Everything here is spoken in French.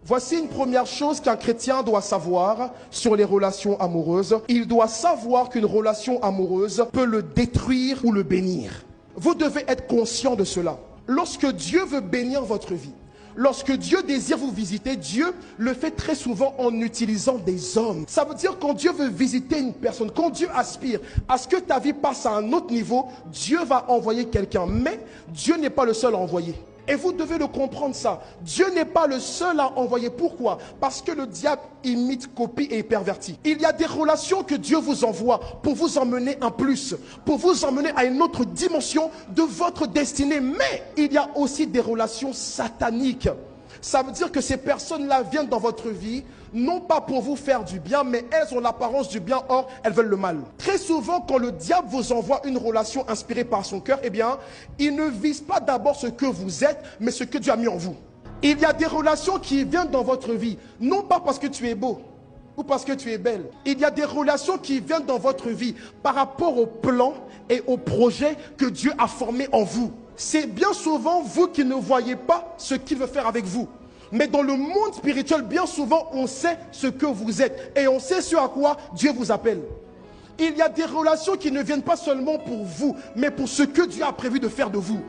Voici une première chose qu'un chrétien doit savoir sur les relations amoureuses. Il doit savoir qu'une relation amoureuse peut le détruire ou le bénir. Vous devez être conscient de cela. Lorsque Dieu veut bénir votre vie, lorsque Dieu désire vous visiter, Dieu le fait très souvent en utilisant des hommes. Ça veut dire quand Dieu veut visiter une personne, quand Dieu aspire à ce que ta vie passe à un autre niveau, Dieu va envoyer quelqu'un. Mais Dieu n'est pas le seul à envoyer. Et vous devez le comprendre ça. Dieu n'est pas le seul à envoyer. Pourquoi? Parce que le diable imite, copie et pervertit. Il y a des relations que Dieu vous envoie pour vous emmener un plus, pour vous emmener à une autre dimension de votre destinée. Mais il y a aussi des relations sataniques. Ça veut dire que ces personnes-là viennent dans votre vie, non pas pour vous faire du bien, mais elles ont l'apparence du bien, or elles veulent le mal. Très souvent, quand le diable vous envoie une relation inspirée par son cœur, eh bien, il ne vise pas d'abord ce que vous êtes, mais ce que Dieu a mis en vous. Il y a des relations qui viennent dans votre vie, non pas parce que tu es beau ou parce que tu es belle. Il y a des relations qui viennent dans votre vie par rapport au plan et au projet que Dieu a formé en vous. C'est bien souvent vous qui ne voyez pas ce qu'il veut faire avec vous. Mais dans le monde spirituel, bien souvent, on sait ce que vous êtes. Et on sait ce à quoi Dieu vous appelle. Il y a des relations qui ne viennent pas seulement pour vous, mais pour ce que Dieu a prévu de faire de vous.